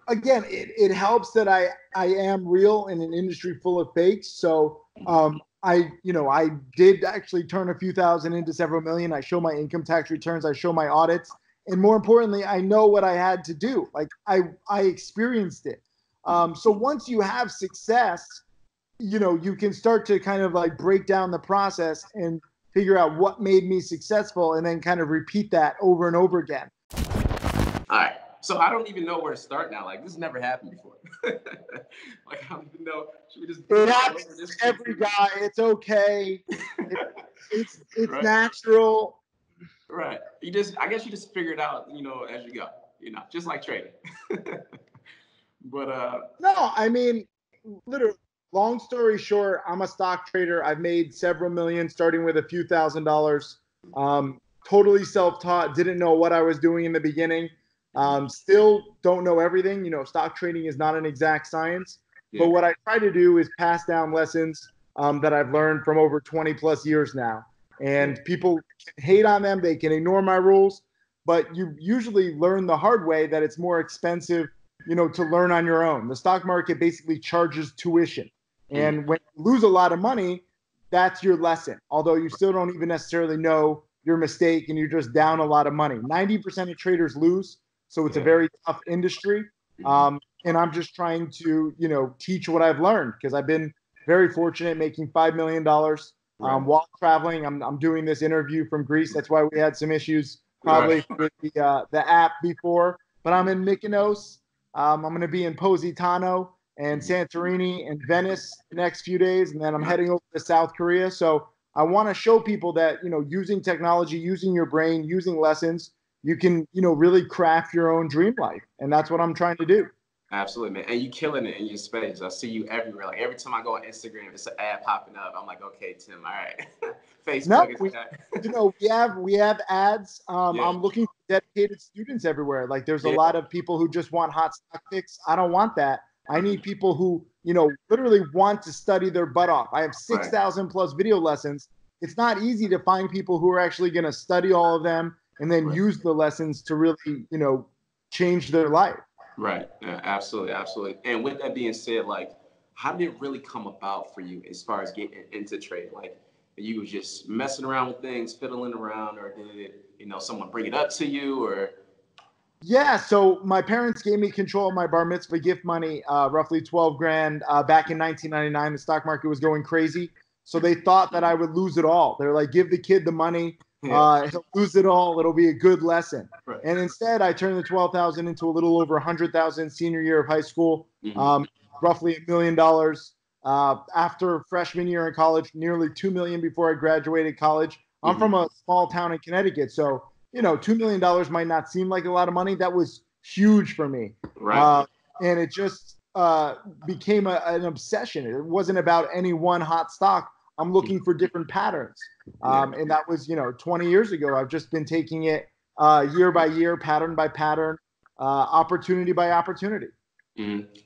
again, it helps that I am real in an industry full of fakes. So I did actually turn a few thousand into several million. I show my income tax returns, I show my audits, and more importantly, I know what I had to do. Like I experienced it. So once you have success, you can start to kind of like break down the process and figure out what made me successful, and then kind of repeat that over and over again. All right. So I don't even know where to start now. Like, this never happened before. Like, I don't even know. Should we just it happens to every guy. It's okay. It's right. Natural. Right. I guess you just figure it out, as you go, just like trading. But no, I mean, literally, long story short, I'm a stock trader. I've made several million, starting with a few $1,000s. Totally self-taught, didn't know what I was doing in the beginning. Still don't know everything. Stock trading is not an exact science. Yeah. But what I try to do is pass down lessons that I've learned from over 20 plus years now. And people can hate on them. They can ignore my rules. But you usually learn the hard way that it's more expensive, to learn on your own. The stock market basically charges tuition. And when you lose a lot of money, that's your lesson. Although you still don't even necessarily know your mistake and you're just down a lot of money. 90% of traders lose. So it's a very tough industry. And I'm just trying to, teach what I've learned, because I've been very fortunate making $5 million while traveling. I'm doing this interview from Greece. That's why we had some issues probably with the app before. But I'm in Mykonos. I'm going to be in Positano and Santorini and Venice the next few days. And then I'm heading over to South Korea. So I want to show people that, using technology, using your brain, using lessons, you can, really craft your own dream life. And that's what I'm trying to do. Absolutely, man. And you killing it in your space. I see you everywhere. Like, every time I go on Instagram, it's an ad popping up. I'm like, okay, Tim, all right. Facebook. We have ads. I'm looking for dedicated students everywhere. Like, there's a lot of people who just want hot stock picks. I don't want that. I need people who, literally want to study their butt off. I have 6,000 plus video lessons. It's not easy to find people who are actually going to study all of them and then use the lessons to really, change their life. Right. Yeah, absolutely. Absolutely. And with that being said, like, how did it really come about for you as far as getting into trade? Like, you was just messing around with things, fiddling around, or did it, someone bring it up to you, or? Yeah. So my parents gave me control of my bar-mitzvah gift money, roughly 12 grand back in 1999. The stock market was going crazy. So they thought that I would lose it all. They're like, give the kid the money. He'll lose it all. It'll be a good lesson. Right. And instead, I turned the 12,000 into a little over 100,000 senior year of high school, roughly $1 million. After freshman year in college, nearly $2 million before I graduated college. I'm from a small town in Connecticut, so $2 million might not seem like a lot of money. That was huge for me, and it just became an obsession. It wasn't about any one hot stock. I'm looking for different patterns. And that was, 20 years ago. I've just been taking it year by year, pattern by pattern, opportunity by opportunity.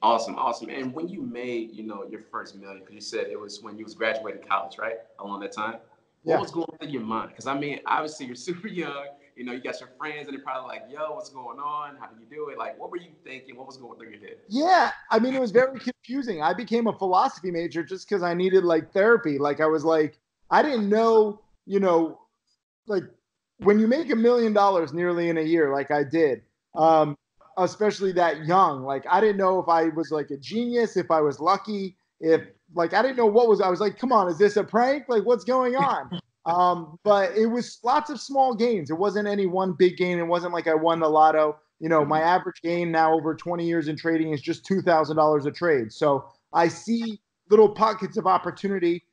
Awesome. And when you made, your first million, because you said it was when you was graduating college, right? Along that time. What was going through your mind? Because, I mean, obviously you're super young. You got your friends and they're probably like, yo, what's going on? How did you do it? Like, what were you thinking? What was going through your head? Yeah. I mean, it was very confusing. I became a philosophy major just because I needed therapy. Like, I was like, I didn't know, like when you make $1 million nearly in a year, like I did, especially that young, like, I didn't know if I was like a genius, if I was lucky, if I didn't know I was like, come on, is this a prank? Like, what's going on? But it was lots of small gains. It wasn't any one big gain. It wasn't like I won the lotto. My average gain now over 20 years in trading is just $2,000 a trade. So I see little pockets of opportunity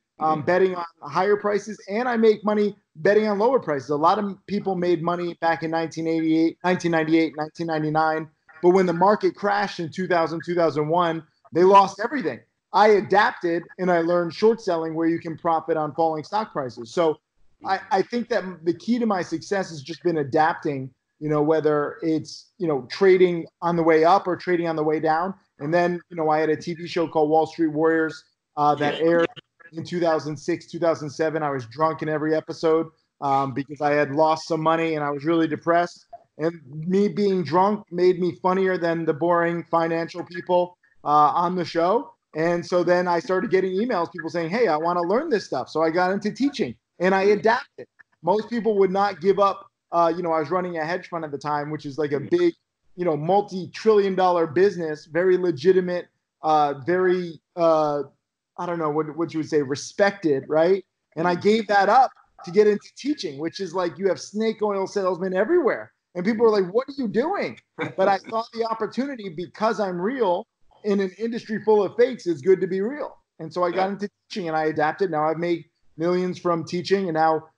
betting on higher prices, and I make money betting on lower prices. A lot of people made money back in 1998, 1999. But when the market crashed in 2000, 2001, they lost everything. I adapted and I learned short selling, where you can profit on falling stock prices. So I think that the key to my success has just been adapting, whether it's, trading on the way up or trading on the way down. And then, I had a TV show called Wall Street Warriors that aired in 2006, 2007. I was drunk in every episode because I had lost some money and I was really depressed. And me being drunk made me funnier than the boring financial people on the show. And so then I started getting emails, people saying, hey, I want to learn this stuff. So I got into teaching and I adapted. Most people would not give up. I was running a hedge fund at the time, which is like a big, multi-trillion-dollar business, very legitimate, very, I don't know what you would say, respected, right? And I gave that up to get into teaching, which is like you have snake oil salesmen everywhere. And people are like, what are you doing? But I saw the opportunity because I'm real in an industry full of fakes. It's good to be real. And so I got into teaching and I adapted. Now I've made millions from teaching. And now,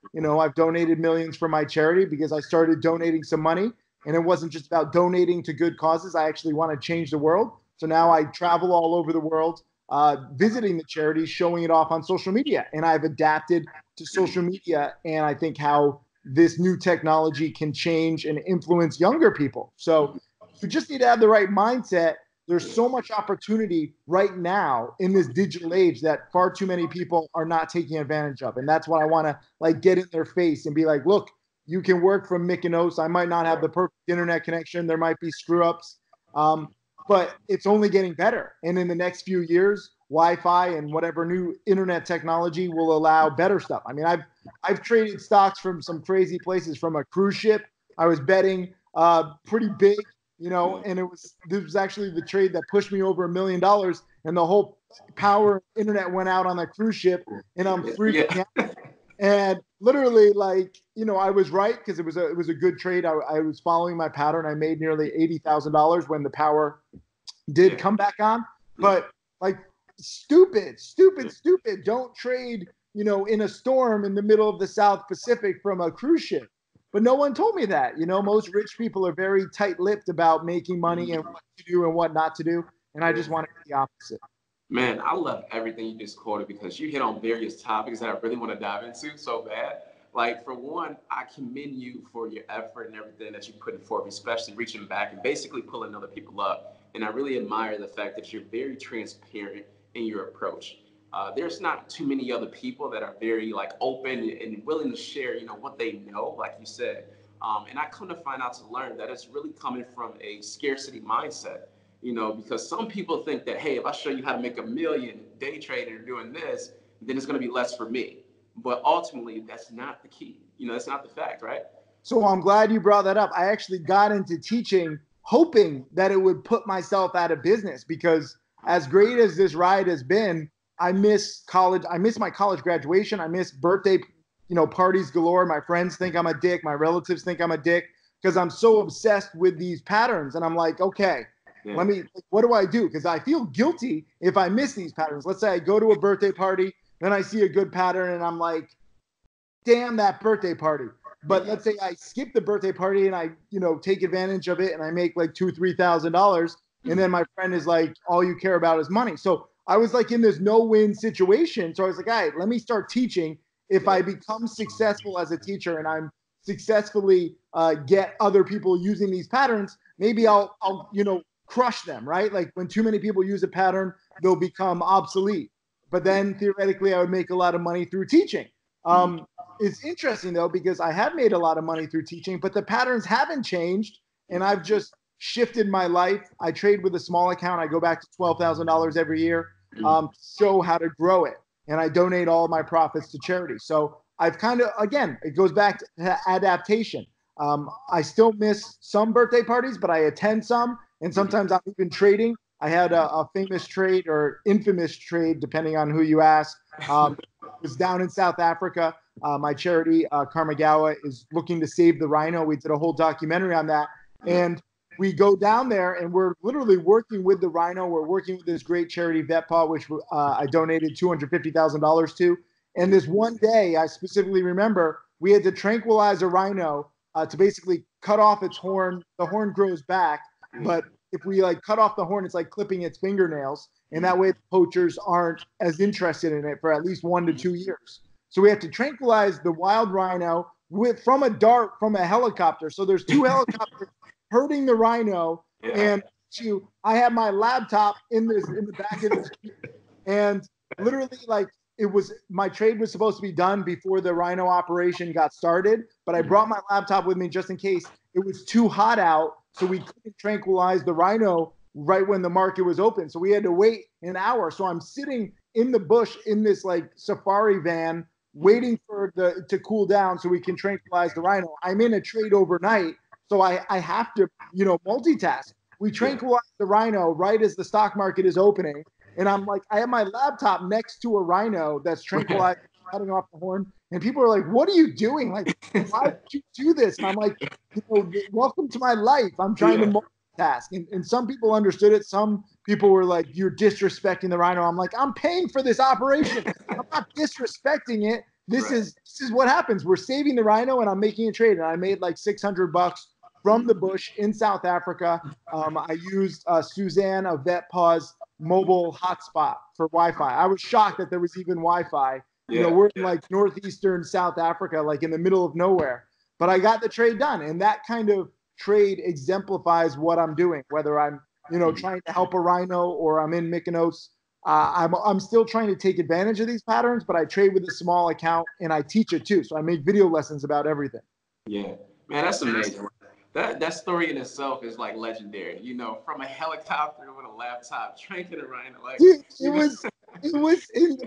I've donated millions for my charity because I started donating some money. And it wasn't just about donating to good causes. I actually want to change the world. So now I travel all over the world, visiting the charities, showing it off on social media. And I've adapted to social media. And I think how this new technology can change and influence younger people. So you just need to have the right mindset. There's so much opportunity right now in this digital age that far too many people are not taking advantage of. And that's what I want to get in their face and be like, look, you can work from Mykonos. I might not have the perfect internet connection. There might be screw ups, but it's only getting better. And in the next few years, Wi-Fi and whatever new internet technology will allow better stuff. I mean, I've traded stocks from some crazy places, from a cruise ship. I was betting pretty big, and this was actually the trade that pushed me over $1 million, and the whole power internet went out on the cruise ship, and I'm freaking out. And literally, I was right because it was a good trade. I was following my pattern. I made nearly $80,000 when the power did come back on. But stupid. Don't trade, in a storm in the middle of the South Pacific from a cruise ship. But no one told me that. Most rich people are very tight-lipped about making money and what to do and what not to do. And I just want to be the opposite. Man, I love everything you just quoted because you hit on various topics that I really want to dive into so bad. For one, I commend you for your effort and everything that you put forth, especially reaching back and basically pulling other people up. And I really admire the fact that you're very transparent in your approach. There's not too many other people that are very open and willing to share, what they know, like you said. And I come to find out to learn that it's really coming from a scarcity mindset. Because some people think that, hey, if I show you how to make $1 million day trading or doing this, then it's going to be less for me. But ultimately, that's not the key. That's not the fact, right? So I'm glad you brought that up. I actually got into teaching hoping that it would put myself out of business, because as great as this ride has been, I miss college. I miss my college graduation. I miss birthday, parties galore. My friends think I'm a dick. My relatives think I'm a dick because I'm so obsessed with these patterns. And I'm like, okay, what do I do? Because I feel guilty if I miss these patterns. Let's say I go to a birthday party, then I see a good pattern and I'm like, damn that birthday party. But let's say I skip the birthday party and I, take advantage of it and I make $2,000-$3,000. And then my friend is like, all you care about is money. So I was in this no-win situation. So I was like, all right, let me start teaching. If I become successful as a teacher and I'm successfully get other people using these patterns, maybe I'll crush them, right? When too many people use a pattern, they'll become obsolete. But then theoretically, I would make a lot of money through teaching. It's interesting though, because I have made a lot of money through teaching, but the patterns haven't changed. And I've just shifted my life. I trade with a small account. I go back to $12,000 every year, show how to grow it. And I donate all my profits to charity. So I've again, it goes back to adaptation. I still miss some birthday parties, but I attend some. And sometimes I'm even trading. I had a famous trade, or infamous trade, depending on who you ask. It was down in South Africa. My charity, Karmagawa, is looking to save the rhino. We did a whole documentary on that. And we go down there and we're literally working with the rhino. We're working with this great charity, VetPaw, which I donated $250,000 to. And this one day, I specifically remember, we had to tranquilize a rhino to basically cut off its horn. The horn grows back, but if we cut off the horn, it's like clipping its fingernails. And that way the poachers aren't as interested in it for at least 1 to 2 years. So we have to tranquilize the wild rhino from a dart from a helicopter. So there's 2 helicopters hurting the rhino. And I have my laptop in the back of this, and literally my trade was supposed to be done before the rhino operation got started, but I brought my laptop with me just in case. it was too hot out, so we couldn't tranquilize the rhino right when the market was open. So we had to wait an hour. So I'm sitting in the bush in this like safari van waiting for the to cool down so we can tranquilize the rhino. I'm in a trade overnight, so I have to, multitask. We tranquilize the rhino right as the stock market is opening. And I'm like, I have my laptop next to a rhino that's tranquilized, cutting off the horn. And people are like, what are you doing? Like, why would you do this? And I'm like, welcome to my life. I'm trying to multitask. And some people understood it. Some people were like, you're disrespecting the rhino. I'm like, I'm paying for this operation. I'm not disrespecting it. This is what happens. We're saving the rhino and I'm making a trade. And I made like $600 from the bush in South Africa. I used Suzanne of VetPaws mobile hotspot for Wi-Fi. I was shocked that there was even Wi-Fi. We're in like northeastern South Africa, like in the middle of nowhere. But I got the trade done. And that kind of trade exemplifies what I'm doing, whether I'm, trying to help a rhino or I'm in Mykonos. I'm still trying to take advantage of these patterns, but I trade with a small account and I teach it too. So I make video lessons about everything. Yeah, man, that's amazing. That story in itself is like legendary. From a helicopter with a laptop, tranking a rhino. Like, dude, it was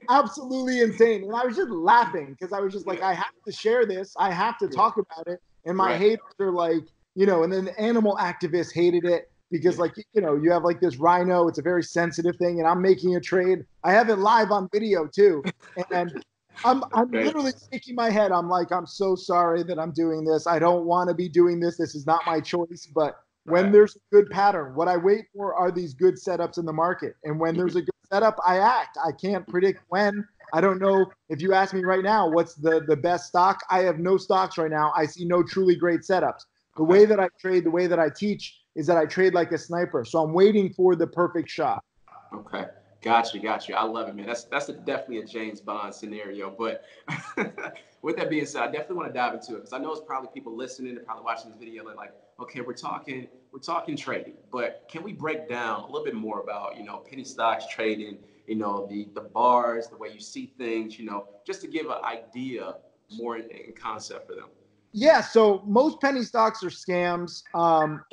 absolutely insane, and I was just laughing because I was just like, I have to share this. I have to talk about it. And my haters are like, and then the animal activists hated it because, like, you have like this rhino. It's a very sensitive thing, and I'm making a trade. I have it live on video too, and I'm literally shaking my head. I'm like, I'm so sorry that I'm doing this. I don't want to be doing this. This is not my choice. But when there's a good pattern, what I wait for are these good setups in the market. And when there's a good setup, I act. I can't predict when. I don't know if you ask me right now, what's the best stock? I have no stocks right now. I see no truly great setups. The way that I trade, the way that I teach is that I trade like a sniper. So I'm waiting for the perfect shot. Okay. Got you. I love it, man. That's definitely a James Bond scenario. But with that being said, I definitely want to dive into it because I know it's probably people listening and probably watching this video. They're like, okay, we're talking trading, but can we break down a little bit more about penny stocks trading? The bars, the way you see things. Just to give an idea more in concept for them. Yeah, so most penny stocks are scams,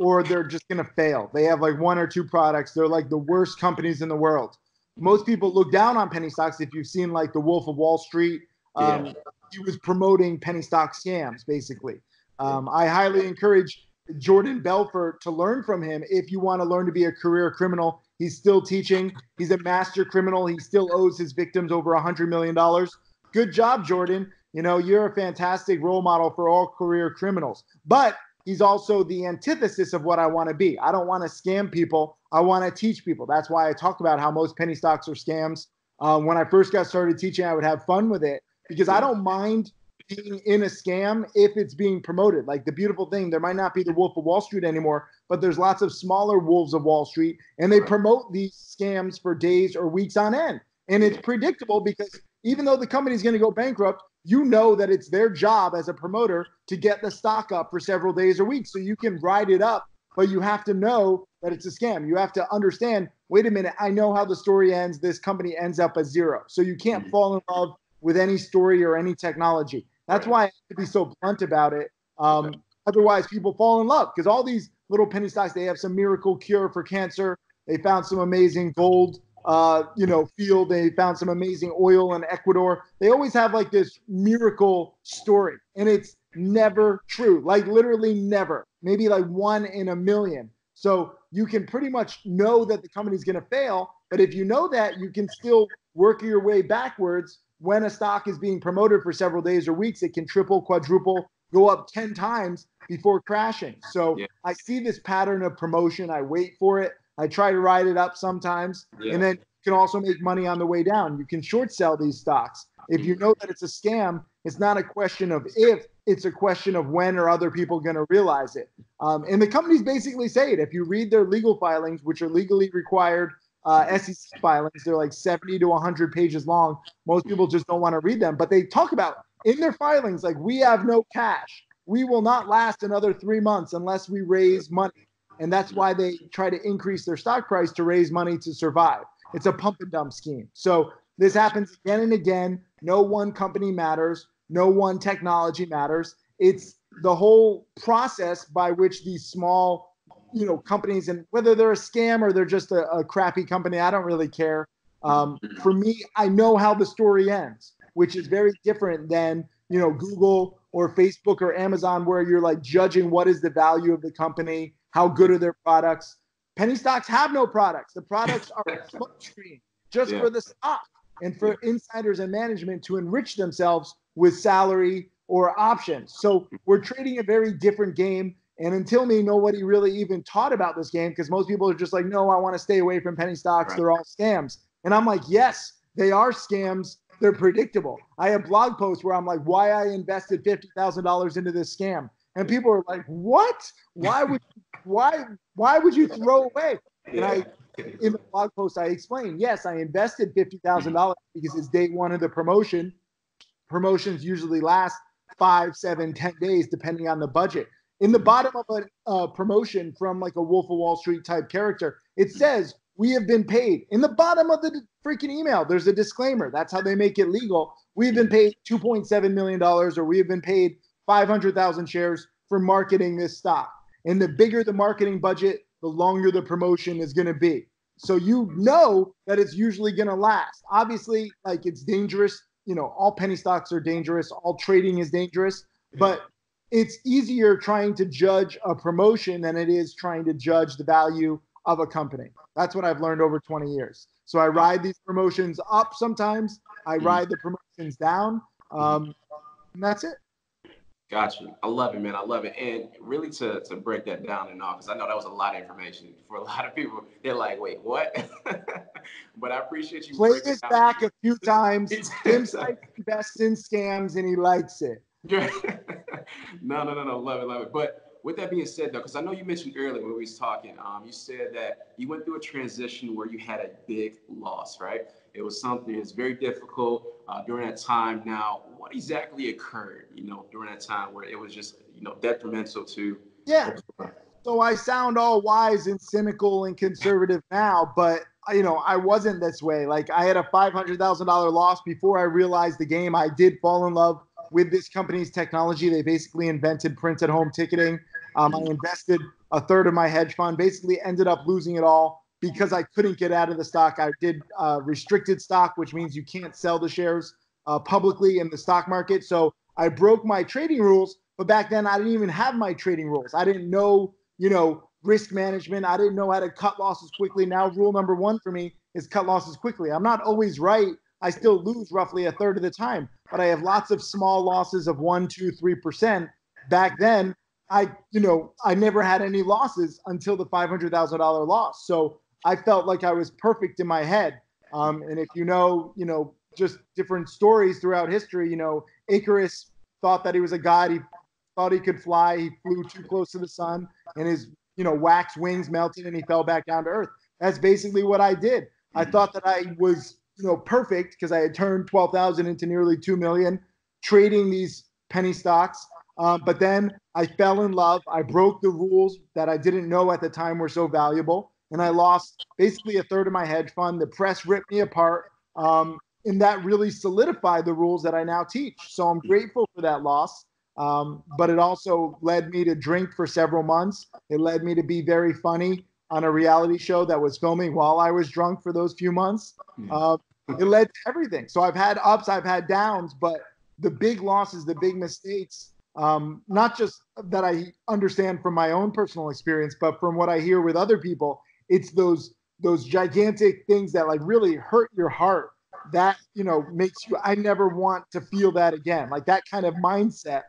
or they're just going to fail. They have like one or two products. They're like the worst companies in the world. Most people look down on penny stocks. If you've seen like The Wolf of Wall Street, he was promoting penny stock scams, basically. I highly encourage Jordan Belfort to learn from him if you want to learn to be a career criminal. He's still teaching. He's a master criminal. He still owes his victims over $100 million. Good job, Jordan. You're a fantastic role model for all career criminals. But he's also the antithesis of what I want to be. I don't want to scam people. I want to teach people. That's why I talk about how most penny stocks are scams. When I first got started teaching, I would have fun with it because I don't mind being in a scam if it's being promoted. Like the beautiful thing, there might not be the Wolf of Wall Street anymore, but there's lots of smaller wolves of Wall Street, and they promote these scams for days or weeks on end. And it's predictable because even though the company's going to go bankrupt, that it's their job as a promoter to get the stock up for several days or weeks. So you can ride it up, but you have to know that it's a scam. You have to understand, wait a minute, I know how the story ends. This company ends up as zero. So you can't fall in love with any story or any technology. That's why I have to be so blunt about it. Otherwise, people fall in love because all these little penny stocks, they have some miracle cure for cancer. They found some amazing gold field. They found some amazing oil in Ecuador. They always have like this miracle story, and it's never true. Like literally never. Maybe like 1 in a million. So you can pretty much know that the company's going to fail, but if you know that, you can still work your way backwards. When a stock is being promoted for several days or weeks, it can triple, quadruple, go up 10 times before crashing. So I see this pattern of promotion. I wait for it. I try to ride it up sometimes, and then you can also make money on the way down. You can short sell these stocks. If you know that it's a scam, it's not a question of if, it's a question of when are other people going to realize it. And the companies basically say it. If you read their legal filings, which are legally required SEC filings, they're like 70 to 100 pages long. Most people just don't want to read them, but they talk about in their filings, like, we have no cash. We will not last another 3 months unless we raise money. And that's why they try to increase their stock price to raise money to survive. It's a pump and dump scheme. So this happens again and again. No one company matters. No one technology matters. It's the whole process by which these small, companies, and whether they're a scam or they're just a crappy company, I don't really care. For me, I know how the story ends, which is very different than, Google or Facebook or Amazon, where you're like judging what is the value of the company, how good are their products. Penny stocks have no products. The products are a smoke screen just for the stock and for insiders and management to enrich themselves with salary or options. So we're trading a very different game. And until me, nobody really even taught about this game, because most people are just like, no, I want to stay away from penny stocks. They're all scams. And I'm like, yes, they are scams. They're predictable. I have blog posts where I'm like, why I invested $50,000 into this scam. And people are like, what? Why would you throw away? And in the blog post, I explained, yes, I invested $50,000 because it's day one of the promotion. Promotions usually last 5, 7, 10 days, depending on the budget. In the bottom of a promotion from like a Wolf of Wall Street type character, it says, we have been paid. In the bottom of the freaking email, there's a disclaimer. That's how they make it legal. We've been paid $2.7 million, or we have been paid 500,000 shares for marketing this stock. And the bigger the marketing budget, the longer the promotion is going to be. So you know that it's usually going to last. Obviously, like, it's dangerous. All penny stocks are dangerous. All trading is dangerous. But it's easier trying to judge a promotion than it is trying to judge the value of a company. That's what I've learned over 20 years. So I ride these promotions up sometimes. I ride the promotions down. And that's it. Gotcha. I love it, man. I love it. And really to break that down and all, because I know that was a lot of information for a lot of people. They're like, wait, what? But I appreciate you. Play this back a few times. Tim Sykes invests in scams and he likes it. No. Love it. But with that being said, though, because I know you mentioned earlier when we was talking, you said that you went through a transition where you had a big loss, right? It was something that's very difficult during that time. Now, what exactly occurred, during that time where it was just, detrimental to? Yeah. So I sound all wise and cynical and conservative now, but I wasn't this way. Like, I had a $500,000 loss before I realized the game. I did fall in love with this company's technology. They basically invented print at home ticketing. I invested a third of my hedge fund, basically ended up losing it all because I couldn't get out of the stock. I did restricted stock, which means you can't sell the shares publicly in the stock market. So I broke my trading rules, but back then I didn't even have my trading rules. I didn't know, risk management. I didn't know how to cut losses quickly. Now, rule number one for me is cut losses quickly. I'm not always right. I still lose roughly a third of the time, but I have lots of small losses of 1%, 2%, 3%. Back then, I never had any losses until the $500,000 loss. So I felt like I was perfect in my head. And if just different stories throughout history, Icarus thought that he was a god. He thought he could fly. He flew too close to the sun, and his, wax wings melted, and he fell back down to earth. That's basically what I did. I thought that I was, perfect, because I had turned 12,000 into nearly 2 million trading these penny stocks. But then I fell in love. I broke the rules that I didn't know at the time were so valuable, and I lost basically a third of my hedge fund. The press ripped me apart, and that really solidified the rules that I now teach. So I'm grateful for that loss. But it also led me to drink for several months. It led me to be very funny on a reality show that was filming while I was drunk for those few months. It led to everything. So I've had ups, I've had downs, but the big losses, the big mistakes, not just that I understand from my own personal experience, but from what I hear with other people, it's those gigantic things that like really hurt your heart that, makes you, I never want to feel that again. Like that kind of mindset.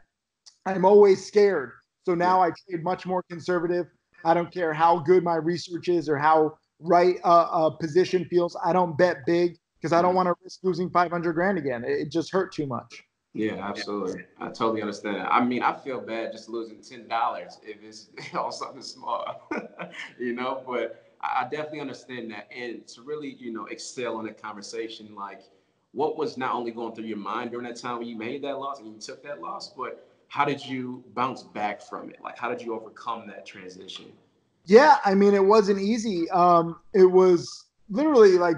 I'm always scared. So now I trade much more conservative. I don't care how good my research is or how right a position feels. I don't bet big because I don't want to risk losing 500 grand again. It just hurt too much. Yeah, absolutely. I totally understand. I mean, I feel bad just losing $10 if it's on something small, but I definitely understand that. And to really, excel in a conversation, like what was not only going through your mind during that time when you made that loss and you took that loss, but how did you bounce back from it? Like, how did you overcome that transition? Yeah, I mean, it wasn't easy. It was literally like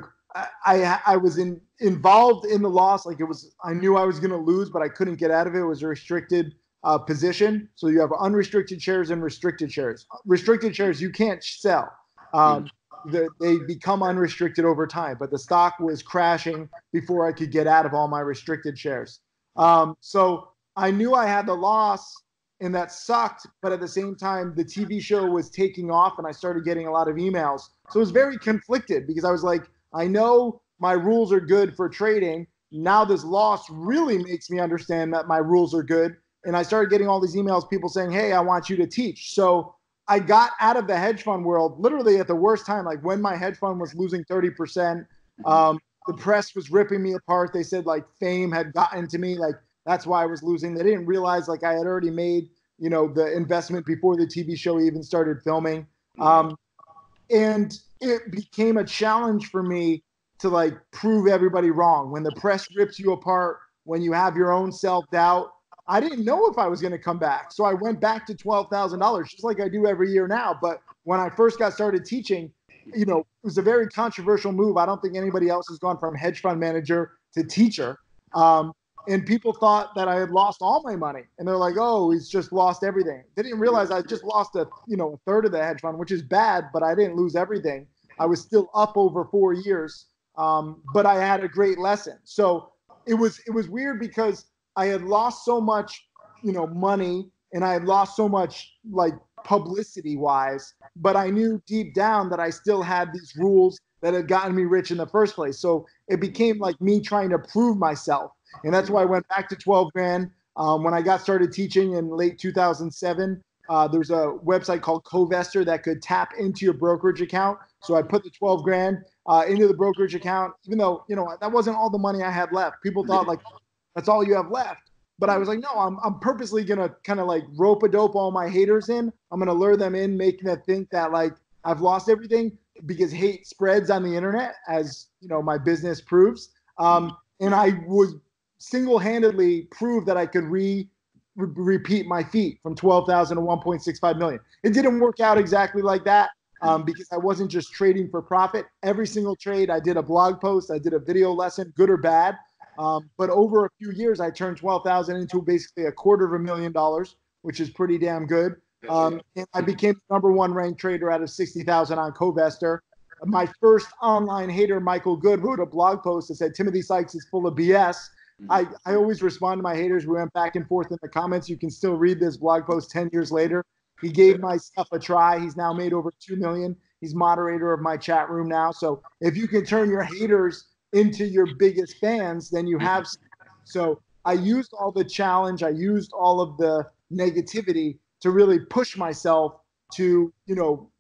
I was involved in the loss. Like I knew I was going to lose, but I couldn't get out of it. It was a restricted position. So you have unrestricted shares and restricted shares. Restricted shares you can't sell. They become unrestricted over time, but the stock was crashing before I could get out of all my restricted shares. So I knew I had the loss, and that sucked. But at the same time, the TV show was taking off, and I started getting a lot of emails. So it was very conflicted because I was like, I know my rules are good for trading. Now this loss really makes me understand that my rules are good. And I started getting all these emails, people saying, hey, I want you to teach. So I got out of the hedge fund world literally at the worst time, like when my hedge fund was losing 30%. The press was ripping me apart. They said like fame had gotten to me. Like that's why I was losing. They didn't realize like I had already made, the investment before the TV show even started filming. And it became a challenge for me to like prove everybody wrong. When the press rips you apart, when you have your own self-doubt, I didn't know if I was going to come back. So I went back to $12,000, just like I do every year now. But when I first got started teaching, it was a very controversial move. I don't think anybody else has gone from hedge fund manager to teacher. And people thought that I had lost all my money. And they're like, oh, he's just lost everything. They didn't realize I just lost a third of the hedge fund, which is bad, but I didn't lose everything. I was still up over 4 years. But I had a great lesson. So it was weird because I had lost so much, money, and I had lost so much like publicity wise, but I knew deep down that I still had these rules that had gotten me rich in the first place. So it became like me trying to prove myself. And that's why I went back to 12 grand. When I got started teaching in late 2007, there's a website called Covestor that could tap into your brokerage account. So I put the 12 grand into the brokerage account, even though, that wasn't all the money I had left. People thought like, that's all you have left. But I was like, no, I'm purposely going to kind of like rope-a-dope all my haters in. I'm going to lure them in, making them think that like I've lost everything, because hate spreads on the internet, as my business proves. And I would single-handedly prove that I could repeat my feat from 12,000 to 1.65 million. It didn't work out exactly like that. Because I wasn't just trading for profit. Every single trade, I did a blog post, I did a video lesson, good or bad. But over a few years, I turned 12,000 into basically $250,000, which is pretty damn good. And I became the #1 ranked trader out of 60,000 on Covestor. My first online hater, Michael Good, wrote a blog post that said, Timothy Sykes is full of BS. I always respond to my haters. We went back and forth in the comments. You can still read this blog post 10 years later. He gave my stuff a try. He's now made over 2 million. He's moderator of my chat room now. So if you can turn your haters into your biggest fans, then you have. So I used all the challenge. I used all of the negativity to really push myself to,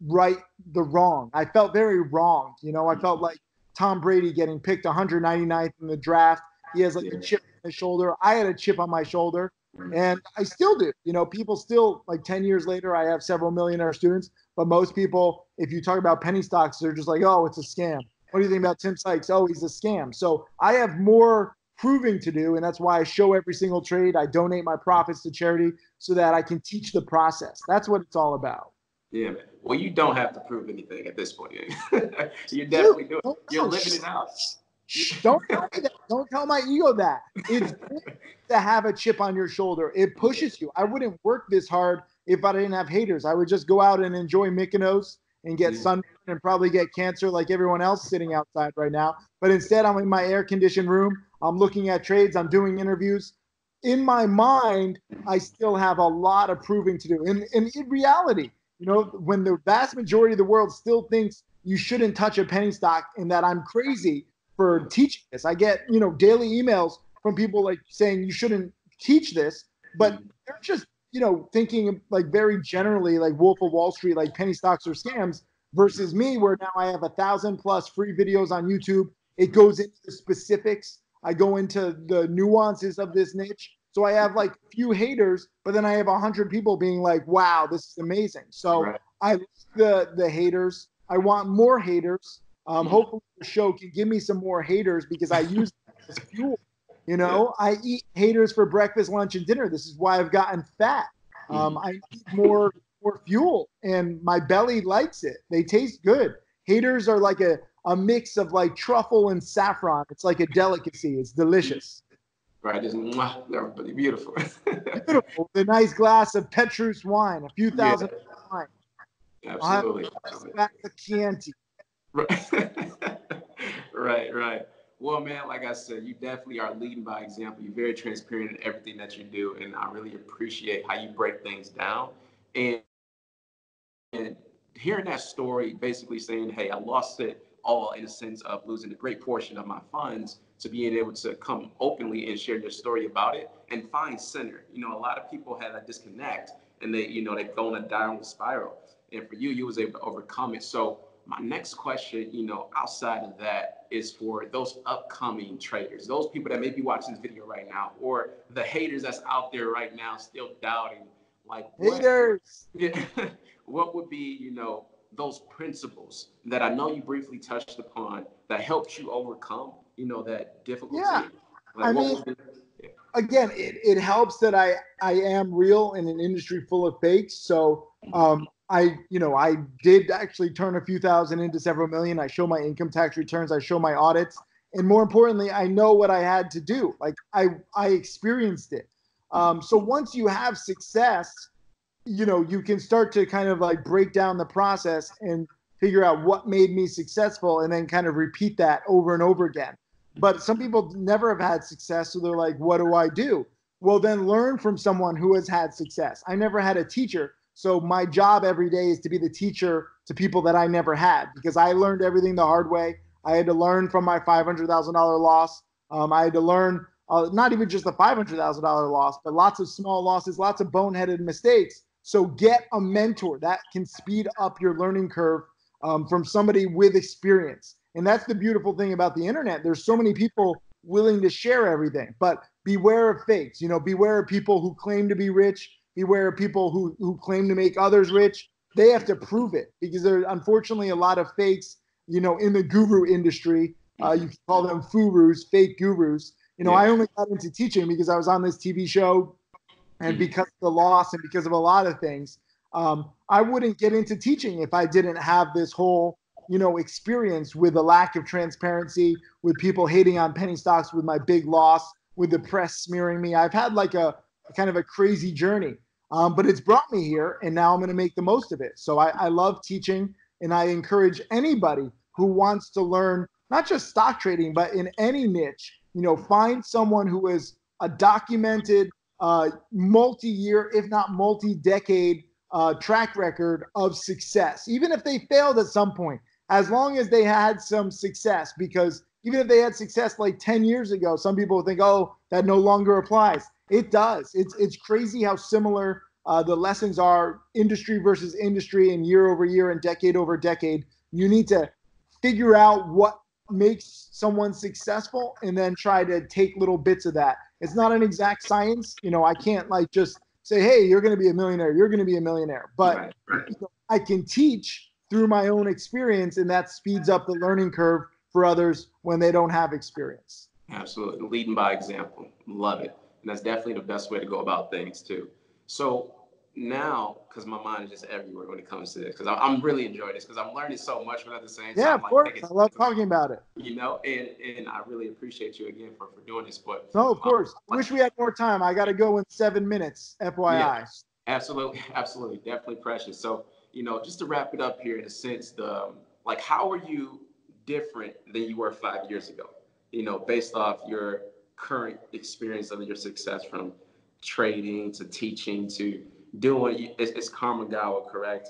right the wrong. I felt very wronged. I felt like Tom Brady getting picked 199th in the draft. He has like a chip on his shoulder. I had a chip on my shoulder. And I still do. People still, like 10 years later, I have several millionaire students. But most people, if you talk about penny stocks, they're just like, oh, it's a scam. What do you think about Tim Sykes? Oh, he's a scam. So I have more proving to do. And that's why I show every single trade. I donate my profits to charity so that I can teach the process. That's what it's all about. Yeah, man. Well, you don't have to prove anything at this point. You definitely do it. You're living it out. Don't tell me that. Don't tell my ego that. It's good to have a chip on your shoulder. It pushes you. I wouldn't work this hard if I didn't have haters. I would just go out and enjoy Mykonos and get sunburned and probably get cancer like everyone else sitting outside right now. But instead, I'm in my air-conditioned room. I'm looking at trades. I'm doing interviews. In my mind, I still have a lot of proving to do. And in reality, when the vast majority of the world still thinks you shouldn't touch a penny stock and that I'm crazy for teaching this. I get, daily emails from people like saying you shouldn't teach this, but they're just, thinking like very generally like Wolf of Wall Street, like penny stocks are scams, versus me, where now I have 1,000+ free videos on YouTube. It goes into the specifics. I go into the nuances of this niche. So I have like a few haters, but then I have 100 people being like, wow, this is amazing. So I like the haters. I want more haters. Hopefully the show can give me some more haters because I use it as fuel. I eat haters for breakfast, lunch, and dinner. This is why I've gotten fat. I need more fuel, and my belly likes it. They taste good. Haters are like a mix of like truffle and saffron. It's like a delicacy. It's delicious. Right, just everybody beautiful. Beautiful. The nice glass of Petrus wine, a few Yeah, thousand wine. I'll have absolutely. a glass of Chianti. Right. Right, right. Well, man, like I said, you definitely are leading by example. You're very transparent in everything that you do, and I really appreciate how you break things down. And hearing that story, basically saying, hey, I lost it all in a sense of losing a great portion of my funds, to being able to come openly and share your story about it and find center. You know, a lot of people have a disconnect and they go in a downward spiral. And for you, you was able to overcome it. So my next question, outside of that, is for those upcoming traders, those people that may be watching this video right now, or the haters that's out there right now still doubting, like Haters. yeah, what would be, those principles that I know you briefly touched upon that helped you overcome, that difficulty? Yeah. Like I what mean, would be? Yeah. again, it helps that I am real in an industry full of fakes. So I did actually turn a few thousand into several million. I show my income tax returns, I show my audits, and more importantly, I know what I had to do. Like I experienced it. So once you have success, you can start to kind of like break down the process and figure out what made me successful and then kind of repeat that over and over again. But some people never have had success, so they're like, what do I do? Well, then learn from someone who has had success. I never had a teacher, so my job every day is to be the teacher to people that I never had, because I learned everything the hard way. I had to learn from my $500,000 loss. I had to learn not even just the $500,000 loss, but lots of small losses, lots of boneheaded mistakes. So get a mentor that can speed up your learning curve from somebody with experience. And that's the beautiful thing about the internet. There's so many people willing to share everything, but beware of fakes. Beware of people who claim to be rich. Beware of people who claim to make others rich. They have to prove it, because there's unfortunately a lot of fakes, in the guru industry. You can call them furus, fake gurus. I only got into teaching because I was on this TV show, and because of the loss and because of a lot of things. I wouldn't get into teaching if I didn't have this whole, experience with a lack of transparency, with people hating on penny stocks, with my big loss, with the press smearing me. I've had like a kind of a crazy journey, but it's brought me here, and now I'm going to make the most of it. So I love teaching, and I encourage anybody who wants to learn not just stock trading, but in any niche, find someone who is a documented multi-year, if not multi-decade track record of success, even if they failed at some point, as long as they had some success. Because even if they had success like 10 years ago, some people think, oh, that no longer applies. It does. It's crazy how similar the lessons are, industry versus industry, and year over year and decade over decade. You need to figure out what makes someone successful and then try to take little bits of that. It's not an exact science. I can't like just say, hey, you're going to be a millionaire. You're going to be a millionaire. But Right. I can teach through my own experience, and that speeds up the learning curve for others when they don't have experience. Absolutely. Leading by example. Love it. And that's definitely the best way to go about things too. So now, because my mind is just everywhere when it comes to this, because I'm really enjoying this, because I'm learning so much, but at the same Yeah, time, of like course. taking, I love talking about it. and I really appreciate you again for doing this. But No, of course. I like, wish we had more time. I got to go in 7 minutes, yeah, FYI. absolutely, absolutely, definitely precious. So, just to wrap it up here, in a sense, like, how are you different than you were 5 years ago? Based off your current experience of your success, from trading to teaching to doing. It's Karmagawa, correct?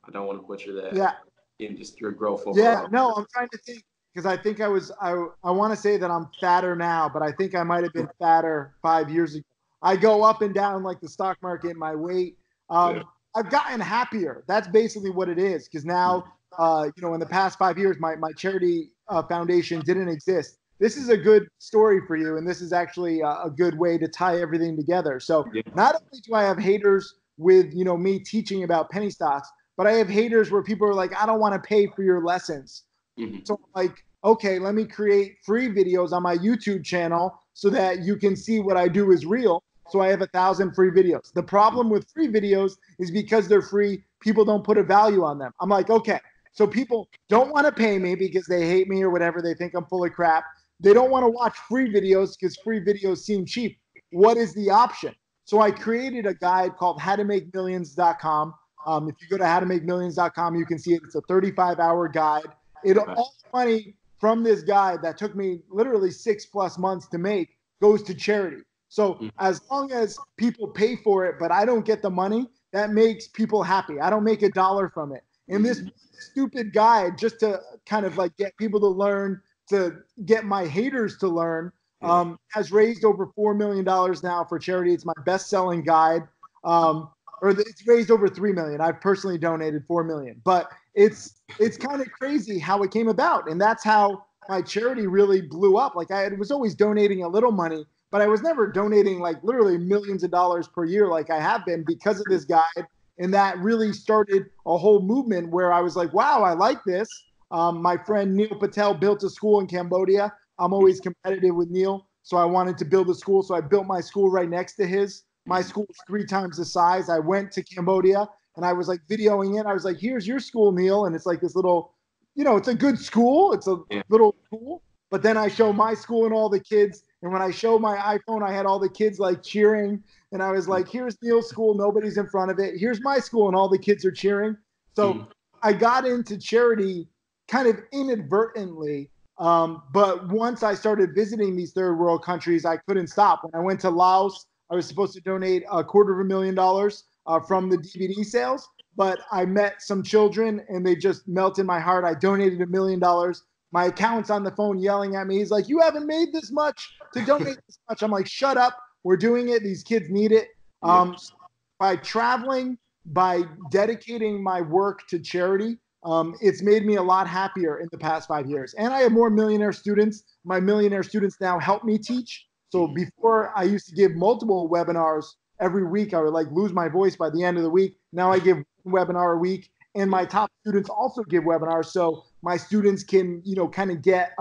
I don't want to butcher that. Yeah. In just your growth Yeah, overall. no, I'm trying to think, because I think I want to say that I'm fatter now, but I think I might have been fatter 5 years ago. I go up and down like the stock market, my weight. Yeah. I've gotten happier. That's basically what it is. Because now, in the past 5 years, my charity foundation didn't exist. This is a good story for you, and this is actually a good way to tie everything together. So Yeah. not only do I have haters with me teaching about penny stocks, but I have haters where people are like, I don't want to pay for your lessons. Mm-hmm. So I'm like, okay, let me create free videos on my YouTube channel so that you can see what I do is real. So I have 1,000 free videos. The problem with free videos is because they're free, people don't put a value on them. I'm like, okay, so people don't want to pay me because they hate me or whatever. They think I'm full of crap. they don't want to watch free videos because free videos seem cheap. What is the option? So I created a guide called howtomakemillions.com. If you go to howtomakemillions.com, you can see it. It's a 35-hour guide. All the money from this guide that took me literally 6+ months to make goes to charity. So as long as people pay for it, but I don't get the money, that makes people happy. I don't make a dollar from it. And this stupid guide, just to kind of like get people to learn, to get my haters to learn, has raised over $4 million now for charity. It's my best-selling guide. It's raised over 3 million. I've personally donated 4 million, but it's kind of crazy how it came about. And that's how my charity really blew up. Like I was always donating a little money, but I was never donating like literally millions of dollars per year like I have been because of this guide. And that really started a whole movement where I was like, wow, I like this. My friend Neil Patel built a school in Cambodia. I'm always competitive with Neil, so I wanted to build a school. So I built my school right next to his. My school is 3 times the size. I went to Cambodia and I was like videoing it. I was like, here's your school, Neil. And it's like this little, it's a good school. It's a little school. But then I show my school and all the kids. And when I show my iPhone, I had all the kids like cheering. And I was like, here's Neil's school. Nobody's in front of it. Here's my school. And all the kids are cheering. So I got into charity kind of inadvertently. But once I started visiting these third world countries, I couldn't stop. When I went to Laos, I was supposed to donate $250,000 from the DVD sales, but I met some children and they just melted my heart. I donated $1 million. My accountant's on the phone yelling at me. He's like, you haven't made this much to donate this much. I'm like, shut up. We're doing it. These kids need it. By traveling, by dedicating my work to charity, it's made me a lot happier in the past 5 years. And I have more millionaire students. My millionaire students now help me teach. So before I used to give multiple webinars every week, I would like lose my voice by the end of the week. Now I give one webinar a week, and my top students also give webinars. So my students can, kind of get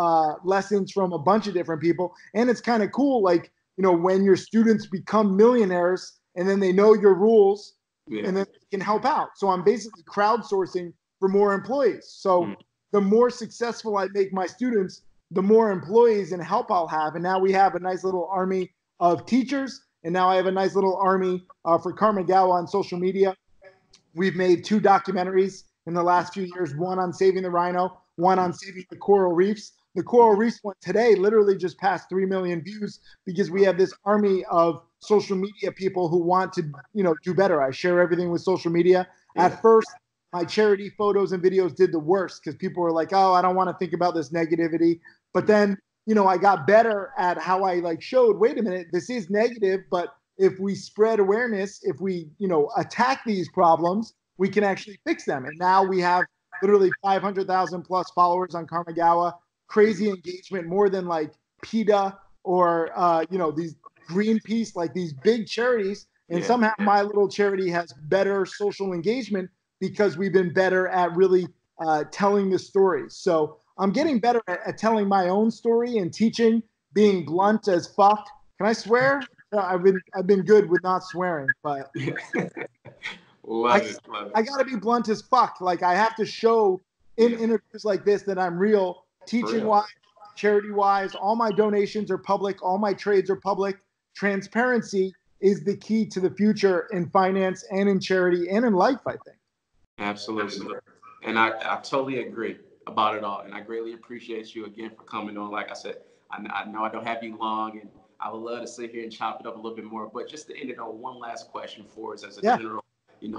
lessons from a bunch of different people. And it's kind of cool, like, when your students become millionaires and then they know your rules and then they can help out. So I'm basically crowdsourcing for more employees. So the more successful I make my students, the more employees and help I'll have. And now we have a nice little army of teachers. And now I have a nice little army for Karmagawa on social media. We've made 2 documentaries in the last few years, one on saving the rhino, one on saving the coral reefs. The coral reefs one today literally just passed 3 million views because we have this army of social media people who want to, do better. I share everything with social media. At first, my charity photos and videos did the worst because people were like, oh, I don't want to think about this negativity. But then, I got better at how I showed, wait a minute, this is negative, but if we spread awareness, if we, attack these problems, we can actually fix them. And now we have literally 500,000 plus followers on Karmagawa, crazy engagement, more than PETA or, these Greenpeace, like these big charities. And somehow my little charity has better social engagement because we've been better at really telling the stories. So I'm getting better at telling my own story and teaching, being blunt as fuck. Can I swear? I've been good with not swearing, but I got to be blunt as fuck. Like I have to show in interviews like this that I'm real, teaching-wise, charity-wise. All my donations are public. All my trades are public. Transparency is the key to the future in finance and in charity and in life, I think. Absolutely. And I totally agree about it all. And I greatly appreciate you again for coming on. Like I said, I know I don't have you long, and I would love to sit here and chop it up a little bit more. But just to end it on one last question for us as a general,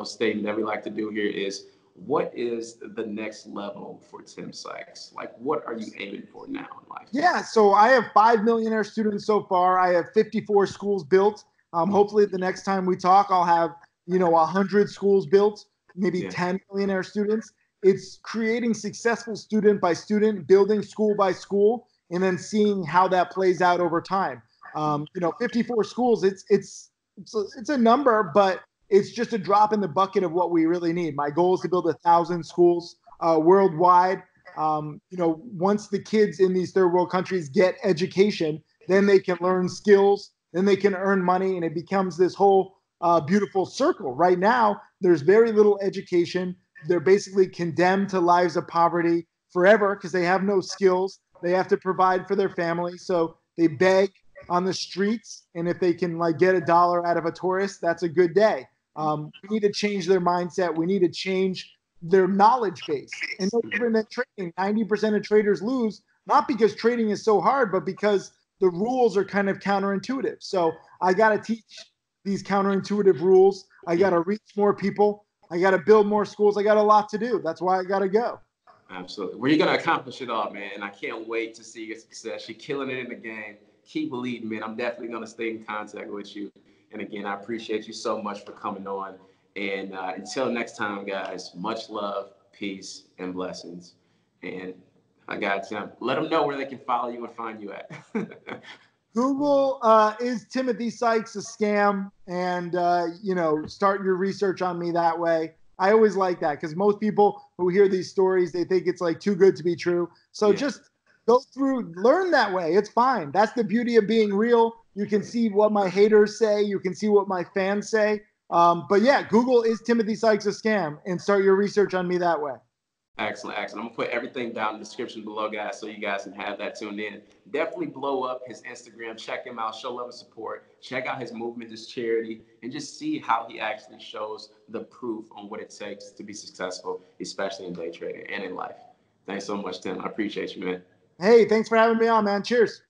statement that we like to do here is, what is the next level for Tim Sykes? Like, what are you aiming for now in life? Yeah, so I have 5 millionaire students so far. I have 54 schools built. Hopefully the next time we talk, I'll have, 100 schools built, maybe 10 millionaire students. It's creating successful student by student, building school by school, and then seeing how that plays out over time. 54 schools, it's a number, but it's just a drop in the bucket of what we really need. My goal is to build 1,000 schools worldwide. Once the kids in these third world countries get education, then they can learn skills, then they can earn money, and it becomes this whole beautiful circle. Right now, there's very little education. They're basically condemned to lives of poverty forever because they have no skills. They have to provide for their family. So they beg on the streets. And if they can like get $1 out of a tourist, that's a good day. We need to change their mindset. We need to change their knowledge base. And no different than trading. 90% of traders lose, not because trading is so hard, but because the rules are kind of counterintuitive. So I got to teach these counterintuitive rules. I got to reach more people. I got to build more schools. I got a lot to do. That's why I got to go. Absolutely. Well, you're going to accomplish it all, man. And I can't wait to see your success. You're killing it in the game. Keep believing, man. I'm definitely going to stay in contact with you. And again, I appreciate you so much for coming on. And until next time, guys, much love, peace, and blessings. And I got you. Let them know where they can follow you and find you at. Google is Timothy Sykes a scam? And, start your research on me that way. I always like that because most people who hear these stories, they think it's like too good to be true. So just go through, learn that way. It's fine. That's the beauty of being real. You can see what my haters say. You can see what my fans say. But yeah, Google is Timothy Sykes a scam and start your research on me that way. Excellent, excellent. I'm gonna put everything down in the description below, guys, so you guys can have that tuned in. Definitely blow up his Instagram, check him out, show love and support, check out his movement, his charity, and just see how he actually shows the proof on what it takes to be successful, especially in day trading and in life. Thanks so much, Tim. I appreciate you, man. Hey, thanks for having me on, man. Cheers.